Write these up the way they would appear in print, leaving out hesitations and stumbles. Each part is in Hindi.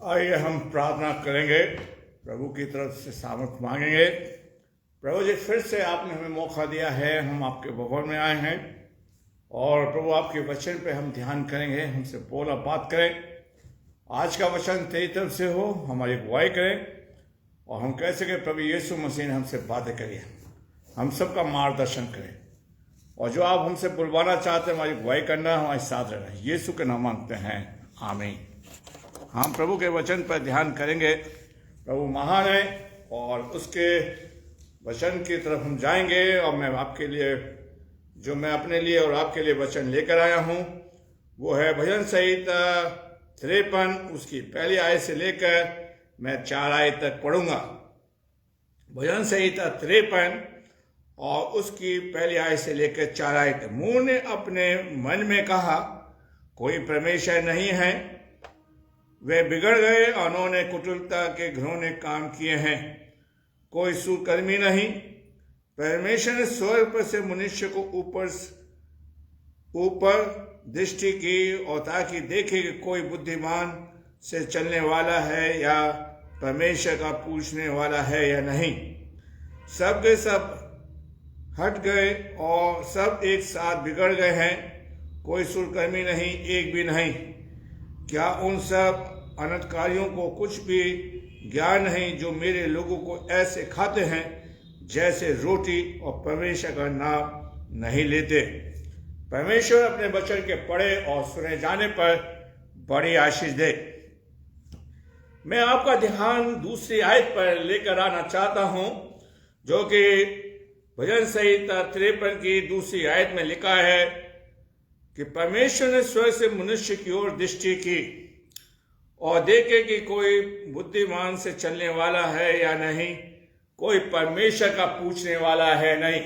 आइए हम प्रार्थना करेंगे, प्रभु की तरफ से सामर्थ मांगेंगे। प्रभु जी, फिर से आपने हमें मौका दिया है, हम आपके भवन में आए हैं और प्रभु आपके वचन पे हम ध्यान करेंगे। हमसे बोला बात करें, आज का वचन तेरी तरफ से हो, हमारी अगुवाई करें और हम कह सके प्रभु यीशु मसीह ने हमसे बातें करी, हम सबका मार्गदर्शन करें और जो आप हमसे बुलवाना चाहते हैं, हमारी अगुवाई करना, हमारे साथ रहना, यीशु के नाम मांगते हैं, आमीन। हम प्रभु के वचन पर ध्यान करेंगे। प्रभु महान है और उसके वचन की तरफ हम जाएंगे और मैं आपके लिए, जो मैं अपने लिए और आपके लिए वचन लेकर आया हूं, वो है भजन संहिता 53, उसकी पहली आयत से लेकर मैं 4 आयत तक पढ़ूंगा। भजन संहिता 53 और उसकी पहली आयत से लेकर 4 आयत। मूढ़ ने अपने मन में कहा, कोई परमेश्वर नहीं है। वे बिगड़ गए, उन्होंने कुटिलता के घिनौने काम किए हैं। कोई सुकर्मी नहीं। परमेश्वर ने स्वर्ग पर से मनुष्य को ऊपर दृष्टि की और ताकि देखे कि कोई बुद्धिमान से चलने वाला है या परमेश्वर का पूछने वाला है या नहीं। सब के सब हट गए और सब एक साथ बिगड़ गए हैं। कोई सुकर्मी नहीं, एक भी नहीं। क्या उन सब अनर्थकारियों को कुछ भी ज्ञान नहीं, जो मेरे लोगों को ऐसे खाते हैं जैसे रोटी और परमेश्वर का नाम नहीं लेते। परमेश्वर अपने वचन के पढ़े और सुने जाने पर बड़ी आशीष दे। मैं आपका ध्यान दूसरी आयत पर लेकर आना चाहता हूं, जो कि भजन संहिता 53 की दूसरी आयत में लिखा है कि परमेश्वर ने स्वर्ग से मनुष्य की ओर दृष्टि की और देखे कि कोई बुद्धिमान से चलने वाला है या नहीं, कोई परमेश्वर का पूछने वाला है नहीं।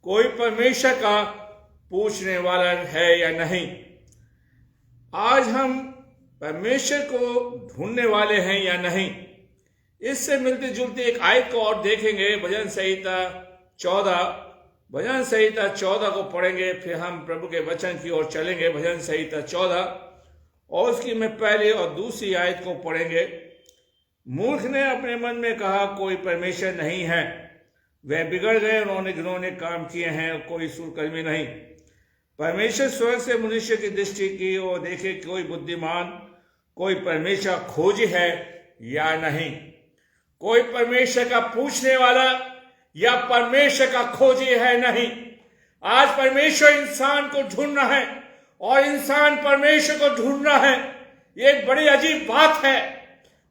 कोई परमेश्वर का पूछने वाला है या नहीं। आज हम परमेश्वर को ढूंढने वाले हैं या नहीं, इससे मिलती जुलती एक आयत को और देखेंगे। भजन संहिता 14 को पढ़ेंगे, फिर हम प्रभु के वचन की ओर चलेंगे। भजन संहिता 14 और उसकी मैं पहली और दूसरी आयत को पढ़ेंगे। मूर्ख ने अपने मन में कहा, कोई परमेश्वर नहीं है। वे बिगड़ गए, उन्होंने घिनौने काम किए हैं, कोई सुकर्मी नहीं। परमेश्वर स्वर्ग से मनुष्य की दृष्टि की और देखे कोई बुद्धिमान, कोई परमेश्वर खोजी है या नहीं। कोई परमेश्वर का पूछने वाला या परमेश्वर का खोजी है नहीं। आज परमेश्वर इंसान को ढूंढ रहा है और इंसान परमेश्वर को ढूंढ रहा है। ये एक बड़ी अजीब बात है।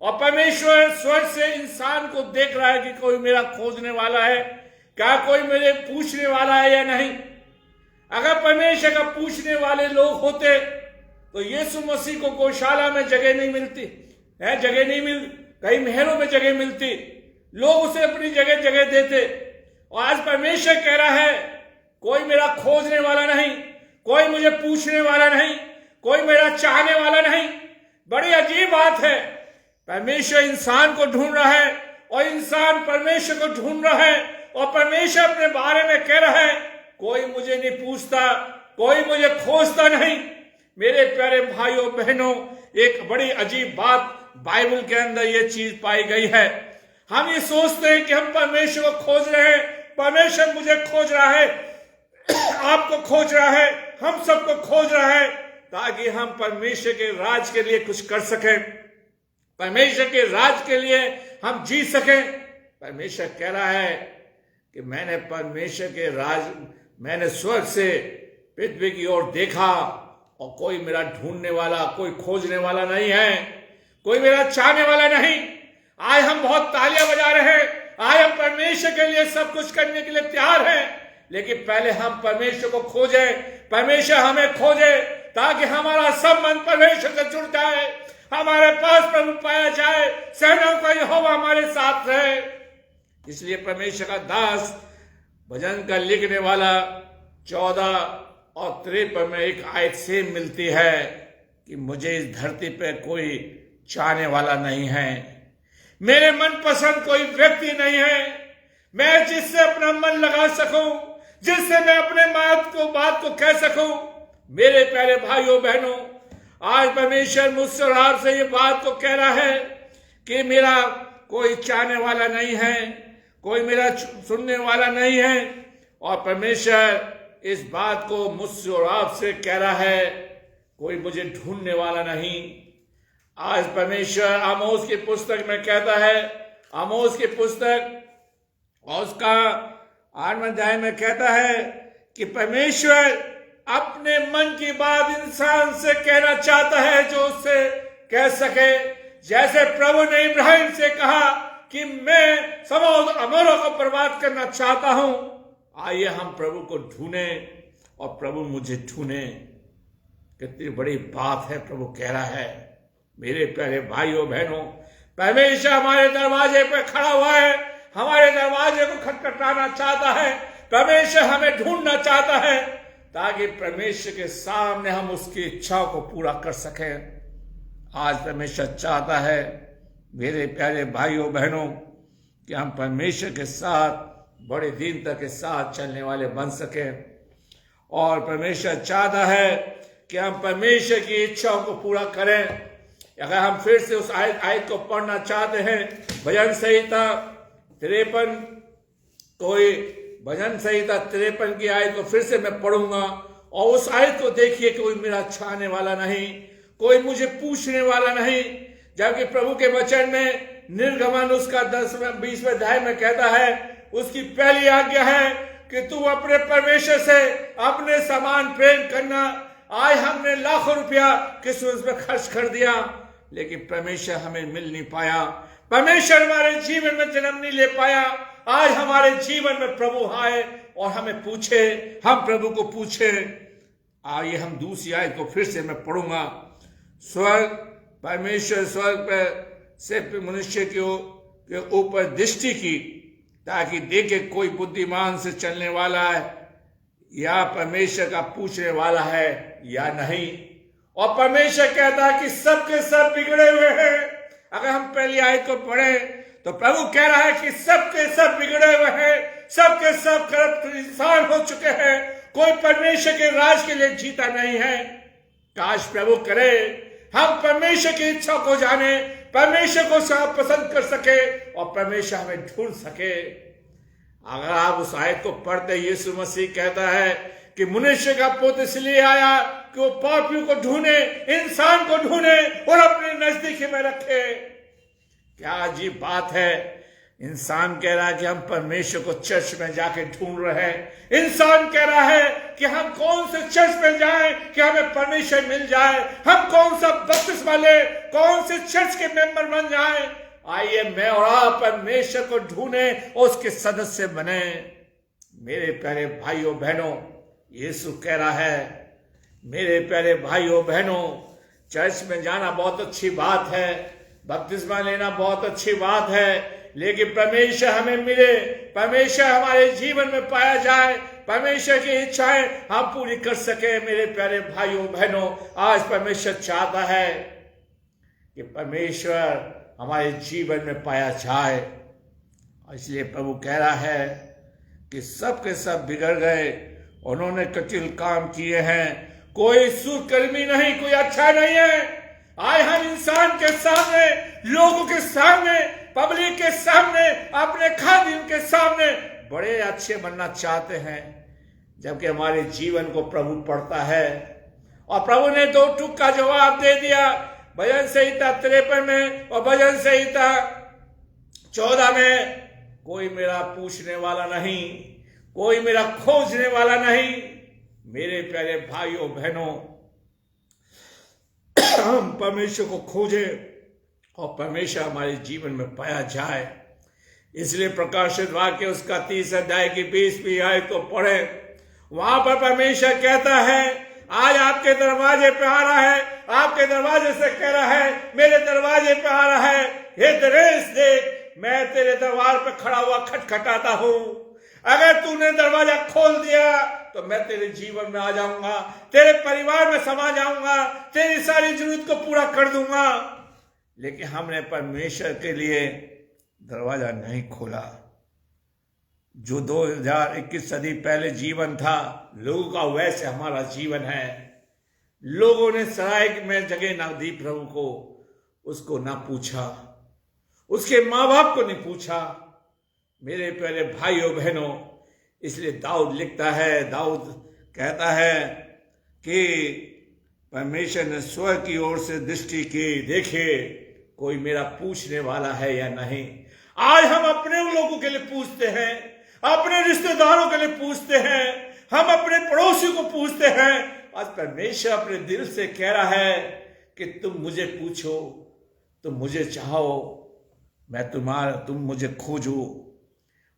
और परमेश्वर स्वर्ग से इंसान को देख रहा है कि कोई मेरा खोजने वाला है, क्या कोई मेरे पूछने वाला है या नहीं। अगर परमेश्वर का पूछने वाले लोग होते तो यीशु मसीह को गौशाला में जगह नहीं मिलती है, जगह नहीं मिल, कई महलों में जगह मिलती, लोग उसे अपनी जगह जगह देते। और आज परमेश्वर कह रहा है, कोई मेरा खोजने वाला नहीं, कोई मुझे पूछने वाला नहीं, कोई मेरा चाहने वाला नहीं। बड़ी अजीब बात है। परमेश्वर इंसान को ढूंढ रहा है और इंसान परमेश्वर को ढूंढ रहा है और परमेश्वर अपने बारे में कह रहा है, कोई मुझे नहीं पूछता, कोई मुझे खोजता नहीं। मेरे प्यारे भाइयों बहनों, एक बड़ी अजीब बात बाइबल के अंदर ये चीज पाई गई है। हम ये सोचते हैं कि हम परमेश्वर को खोज रहे हैं, परमेश्वर मुझे खोज रहा है, आपको खोज रहा है, हम सबको खोज रहा है, ताकि हम परमेश्वर के राज के लिए कुछ कर सकें, परमेश्वर के राज के लिए हम जी सकें। परमेश्वर कह रहा है कि मैंने परमेश्वर के राज, मैंने स्वर्ग से पृथ्वी की ओर देखा और कोई मेरा ढूंढने वाला, कोई खोजने वाला नहीं है, कोई मेरा चाहने वाला नहीं। आज हम बहुत तालियां बजा रहे हैं, आज हम परमेश्वर के लिए सब कुछ करने के लिए तैयार हैं, लेकिन पहले हम परमेश्वर को खोजें, परमेश्वर हमें खोजे, ताकि हमारा संबंध परमेश्वर से जुड़ जाए, हमारे पास प्रभु पाया जाए, सेनाओं का यहोवा हमारे साथ रहे। इसलिए परमेश्वर का दास, भजन का लिखने वाला 14 और 53 में एक आयत से मिलती है कि मुझे इस धरती पे कोई चाहने वाला नहीं है, मेरे मनपसंद कोई व्यक्ति नहीं है, मैं जिससे अपना मन लगा सकूं, जिससे मैं अपने बात को कह सकूं। मेरे प्यारे भाइयों बहनों, आज परमेश्वर मुझसे और आपसे ये बात को कह रहा है कि मेरा कोई चाहने वाला नहीं है, कोई मेरा सुनने वाला नहीं है। और परमेश्वर इस बात को मुझसे और आपसे कह रहा है, कोई मुझे ढूंढने वाला नहीं। आज परमेश्वर आमोस की पुस्तक में कहता है, आमोस की पुस्तक और उसका 8वां अध्याय में कहता है कि परमेश्वर अपने मन की बात इंसान से कहना चाहता है जो उससे कह सके। जैसे प्रभु ने इब्राहिम से कहा कि मैं समस्त अमरों को बर्बाद करना चाहता हूं, आइए हम प्रभु को ढूंढें और प्रभु मुझे ढूंढे। कितनी बड़ी बात है प्रभु कह रहा है। मेरे प्यारे भाइयों बहनों, परमेश्वर हमारे दरवाजे पर खड़ा हुआ है, हमारे दरवाजे को खटखटाना चाहता है। परमेश्वर हमें ढूंढना चाहता है ताकि परमेश्वर के सामने हम उसकी इच्छाओं को पूरा कर सकें। आज परमेश्वर चाहता है मेरे प्यारे भाइयों बहनों कि हम परमेश्वर के साथ बड़े दिन तक के साथ चलने वाले बन सकें। और परमेश्वर चाहता है कि हम परमेश्वर की इच्छाओं को पूरा करें। अगर हम फिर से उस आयत को पढ़ना चाहते हैं, भजन संहिता 53, कोई भजन संहिता 53 की आयत को फिर से मैं पढ़ूंगा और उस आयत को देखिए, कोई मेरा चाहने वाला नहीं, कोई मुझे पूछने वाला नहीं। जबकि प्रभु के वचन में निर्गमन उसका 10-20वें अध्याय में कहता है, उसकी पहली आज्ञा है कि तू अपने परमेश्वर से अपने समान प्रेम करना। आज हमने लाखों रुपया क्रिसमस में खर्च कर दिया, लेकिन परमेश्वर हमें मिल नहीं पाया, परमेश्वर हमारे जीवन में जन्म नहीं ले पाया। आज हमारे जीवन में प्रभु आए और हमें पूछे, हम प्रभु को पूछे। आइए हम दूसरी आयत को फिर से मैं पढ़ूंगा। स्वर्ग, परमेश्वर स्वर्ग पर से मनुष्य के ऊपर दृष्टि की ताकि देखे कोई बुद्धिमान से चलने वाला है या परमेश्वर का पूछने वाला है या नहीं। और परमेश्वर कहता है कि सबके सब बिगड़े हुए हैं। अगर हम पहली आयत को पढ़ें तो प्रभु कह रहा है कि सबके सब बिगड़े हुए हैं, सबके सब करप्ट इंसान हो चुके हैं, कोई परमेश्वर के राज के लिए जीता नहीं है। काश प्रभु करे हम परमेश्वर की इच्छा को जाने, परमेश्वर को पसंद कर सके और परमेश्वर हमें ढूंढ सके। अगर आप उस आयत को पढ़ते, यीशु मसीह कहता है कि मनुष्य का पुत्र इसलिए आया कि वो पापियों को ढूंढे, इंसान को ढूंढे और अपने नजदीक में रखे। क्या अजीब बात है। इंसान कह रहा है कि हम परमेश्वर को चर्च में जाके ढूंढ रहे हैं। इंसान कह रहा है कि हम कौन से चर्च में जाएं कि हमें परमेश्वर मिल जाए, हम कौन सा बपतिस्मा ले, कौन से चर्च के मेंबर बन जाएं। आइए मैं और आप परमेश्वर को ढूंढें और उसके सदस्य बने। मेरे प्यारे भाइयों बहनों, यीशु कह रहा है, मेरे प्यारे भाइयों बहनों, चर्च में जाना बहुत अच्छी बात है, बपतिस्मा लेना बहुत अच्छी बात है, लेकिन परमेश्वर हमें मिले, परमेश्वर हमारे जीवन में पाया जाए, परमेश्वर की इच्छाएं हम पूरी कर सके। मेरे प्यारे भाइयों बहनों, आज परमेश्वर चाहता है कि परमेश्वर हमारे जीवन में पाया जाए। इसलिए प्रभु कह रहा है कि सब के सब बिगड़ गए, उन्होंने कटिल काम किए हैं, कोई सुकर्मी नहीं, कोई अच्छा नहीं है। आज हम इंसान के सामने, लोगों के सामने, पब्लिक के सामने, अपने खादिम के सामने बड़े अच्छे बनना चाहते हैं, जबकि हमारे जीवन को प्रभु पढ़ता है। और प्रभु ने 2 टूक का जवाब दे दिया भजन संहिता 53 में और भजन संहिता 14 में, कोई मेरा पूछने वाला नहीं, कोई मेरा खोजने वाला नहीं। मेरे प्यारे भाइयों बहनों, हम परमेश्वर को खोजें और परमेश्वर हमारे जीवन में पाया जाए। इसलिए प्रकाशित वाक्य उसका 30 अध्याय की 20वीं आयत को पढ़े। वहां पर परमेश्वर कहता है, आज आपके दरवाजे पे आ रहा है, आपके दरवाजे से कह रहा है, मेरे दरवाजे पे आ रहा है, हे दरेश देख, मैं तेरे दरबार पे खड़ा हुआ खटखटाता हूं। अगर तूने दरवाजा खोल दिया तो मैं तेरे जीवन में आ जाऊंगा, तेरे परिवार में समा जाऊंगा, तेरी सारी जरूरत को पूरा कर दूंगा। लेकिन हमने परमेश्वर के लिए दरवाजा नहीं खोला। जो 2021 सदी पहले जीवन था लोगों का, वैसे हमारा जीवन है। लोगों ने सराय में जगह ना दी प्रभु को, उसको ना पूछा, उसके माँ बाप को नहीं पूछा। मेरे प्यारे भाइयों बहनों, इसलिए दाऊद लिखता है, दाऊद कहता है कि परमेश्वर ने स्वर्ग की ओर से दृष्टि की, देखे कोई मेरा पूछने वाला है या नहीं। आज हम अपने लोगों के लिए पूछते हैं, अपने रिश्तेदारों के लिए पूछते हैं, हम अपने पड़ोसी को पूछते हैं। आज परमेश्वर अपने दिल से कह रहा है कि तुम मुझे पूछो, तुम मुझे चाहो, मैं तुम मुझे खोजो।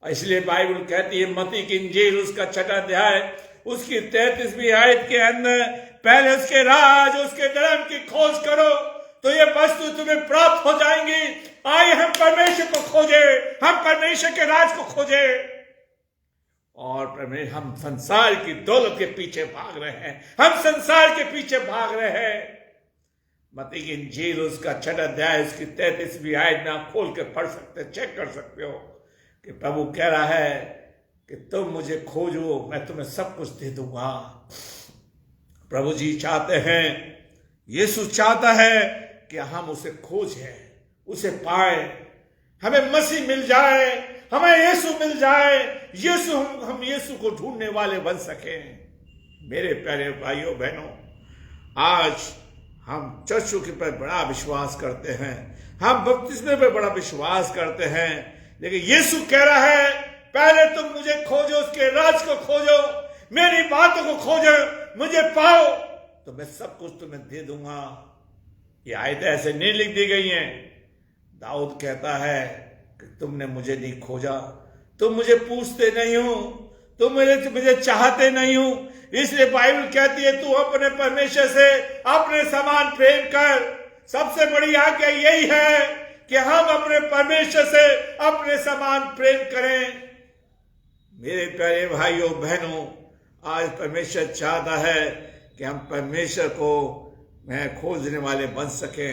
इसलिए बाइबल कहती है मत्ती की इंजील उसका 6वां अध्याय उसकी 33वीं आयत के अंदर, पहले उसके राज उसके धर्म की खोज करो तो ये वस्तु तुम्हें प्राप्त हो जाएंगी। आइए हम परमेश्वर को खोजे, हम परमेश्वर के राज को खोजे, और हम संसार की दौलत के पीछे भाग रहे हैं, हम संसार के पीछे भाग रहे हैं। मत्ती की इंजील उसका 6वां अध्याय उसकी 33वीं आयत में आप खोल के पढ़ सकते, चेक कर सकते हो कि प्रभु कह रहा है कि तुम मुझे खोजो, मैं तुम्हें सब कुछ दे दूंगा। प्रभु जी चाहते हैं, यीशु चाहता है कि हम उसे खोजें, उसे पाए, हमें मसीह मिल जाए, हमें यीशु मिल जाए, हम यीशु को ढूंढने वाले बन सकें। मेरे प्यारे भाइयों बहनों, आज हम चर्चों के पर बड़ा विश्वास करते हैं, हम बपतिस्मे पे बड़ा विश्वास करते हैं, लेकिन यीशु कह रहा है पहले तुम मुझे खोजो, उसके राज को खोजो, मेरी बातों को खोजो, मुझे पाओ तो मैं सब कुछ तुम्हें दे दूंगा। ये आयतें ऐसे नहीं लिख दी गई हैं। दाऊद कहता है कि तुमने मुझे नहीं खोजा, तुम मुझे पूछते नहीं हो, तुम मुझे चाहते नहीं हो। इसलिए बाइबल कहती है तू अपने परमेश्वर से अपने समान प्रेम कर। सबसे बड़ी आज्ञा यही है कि हम अपने परमेश्वर से अपने समान प्रेम करें। मेरे प्यारे भाइयों बहनों, आज परमेश्वर चाहता है कि हम परमेश्वर को खोजने वाले बन सकें,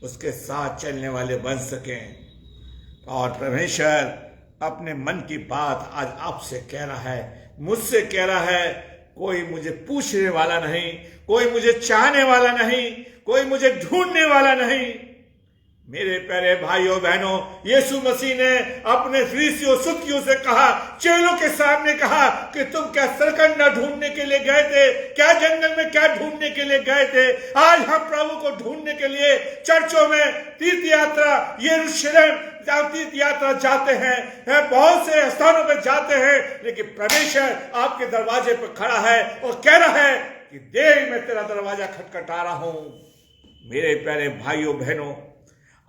उसके साथ चलने वाले बन सकें। और परमेश्वर अपने मन की बात आज आपसे कह रहा है, मुझसे कह रहा है। कोई मुझे पूछने वाला नहीं, कोई मुझे चाहने वाला नहीं, कोई मुझे ढूंढने वाला नहीं। मेरे प्यारे भाइयों बहनों, यीशु मसीह ने अपने फरीसियों सुखियों से कहा, चेलों के सामने कहा कि तुम क्या सरकंडा ढूंढने के लिए गए थे, क्या जंगल में क्या ढूंढने के लिए गए थे। आज हम प्रभु को ढूंढने के लिए चर्चों में तीर्थ यात्रा, यरूशलेम तीर्थ यात्रा जाते हैं, बहुत से स्थानों पर जाते हैं, लेकिन परमेश्वर आपके दरवाजे पर खड़ा है और कह रहा है कि देख मैं तेरा दरवाजा खटखटा रहा हूं। मेरे प्यारे भाइयों बहनों,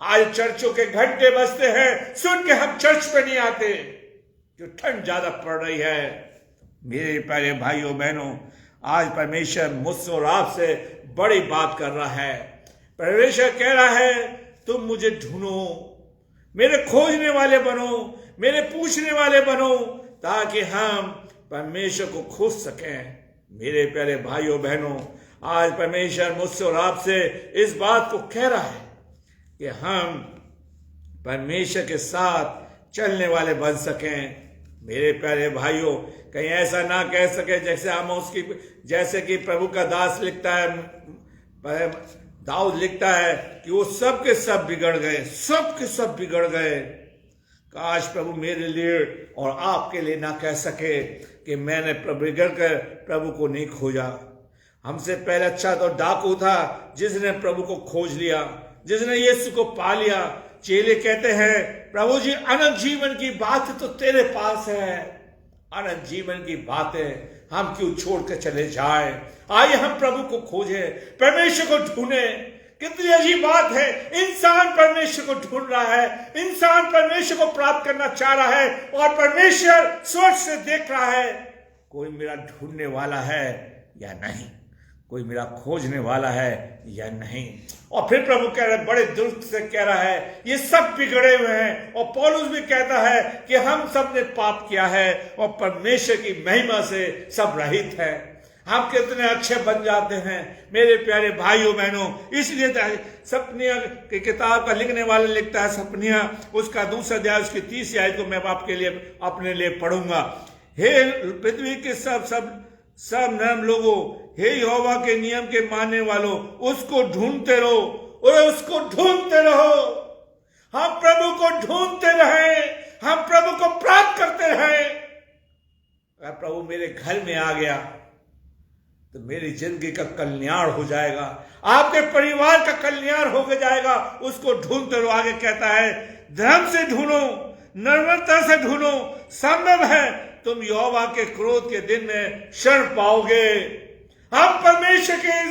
आज चर्चों के घंटे बजते हैं, सुन के हम चर्च पे नहीं आते, जो ठंड ज्यादा पड़ रही है। मेरे प्यारे भाइयों बहनों, आज परमेश्वर मुझसे और आपसे बड़ी बात कर रहा है। परमेश्वर कह रहा है तुम मुझे ढूंढो, मेरे खोजने वाले बनो, मेरे पूछने वाले बनो, ताकि हम परमेश्वर को खोज सकें। मेरे प्यारे भाइयों बहनों, आज परमेश्वर मुझसे और आपसे इस बात को कह रहा है कि हम परमेश्वर के साथ चलने वाले बन सकें। मेरे प्यारे भाइयों, कहीं ऐसा ना कह सके जैसे कि प्रभु का दास लिखता है, दाऊद लिखता है कि वो सब के सब बिगड़ गए, सब के सब बिगड़ गए। काश प्रभु मेरे लिए और आपके लिए ना कह सके कि मैंने बिगड़ कर प्रभु को नहीं खोजा। हमसे पहले अच्छा तो डाकू था जिसने प्रभु को खोज लिया, जिसने यीशु को पा लिया। चेले कहते हैं प्रभु जी अनंत जीवन की बात तो तेरे पास है, अनंत जीवन की बातें हम क्यों छोड़ कर चले जाए। आइए हम प्रभु को खोजें, परमेश्वर को ढूंढें। कितनी अजीब बात है, इंसान परमेश्वर को ढूंढ रहा है, इंसान परमेश्वर को प्राप्त करना चाह रहा है और परमेश्वर स्वर्ग से देख रहा है कोई मेरा ढूंढने वाला है या नहीं, कोई मेरा खोजने वाला है या नहीं। और फिर प्रभु कह रहे, बड़े दुख से कह रहा है ये सब बिगड़े हुए हैं। और पौलुस भी कहता है कि हम सब ने पाप किया है और परमेश्वर की महिमा से सब रहित है। हम कितने अच्छे बन जाते हैं मेरे प्यारे भाइयों बहनों। इसलिए सपनिया की किताब का लिखने वाला लिखता है, सपनिया उसका 2 अध्याय उसकी 30 आयत को मैं आपके लिए अपने लिए पढ़ूंगा। हे पृथ्वी के सब नरम लोगों, हे यहोवा के नियम के मानने वालों, उसको ढूंढते रहो और उसको ढूंढते रहो। हम प्रभु को ढूंढते रहे, हम प्रभु को प्राप्त करते रहे। अगर प्रभु मेरे घर में आ गया तो मेरी जिंदगी का कल्याण हो जाएगा, आपके परिवार का कल्याण हो जाएगा। उसको ढूंढते रहो। आगे कहता है, धर्म से ढूंढो, निर्मलता से ढूंढो, संभव है तुम यहोवा के क्रोध के दिन में शरण पाओगे। हम परमेश्वर के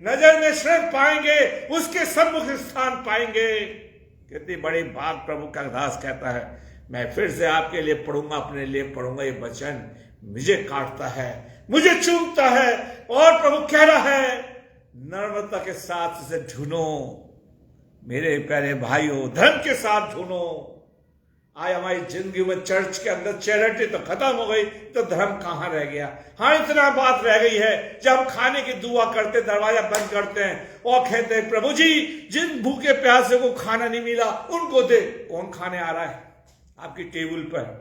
नजर में शरण पाएंगे, उसके सम्मुख स्थान पाएंगे। कितनी बड़ी बात प्रभु का दास कहता है। मैं फिर से आपके लिए पढ़ूंगा, अपने लिए पढ़ूंगा। ये वचन मुझे काटता है, मुझे चूमता है। और प्रभु कह रहा है, नम्रता के साथ इसे ढूंढो। मेरे प्यारे भाइयों, धर्म के साथ ढूंढो। आज हमारी जिंदगी में चर्च के अंदर चैरिटी तो खत्म हो गई, तो धर्म कहां रह गया? हाँ, इतना बात रह गई है, जब खाने की दुआ करते, दरवाजा बंद करते हैं और कहते हैं, प्रभु जी, जिन भूखे प्यासे को खाना नहीं मिला उनको दे। कौन खाने आ रहा है आपकी टेबल पर?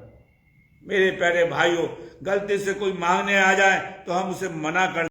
मेरे प्यारे भाइयों, गलती से कोई मांगने आ जाए तो हम उसे मना कर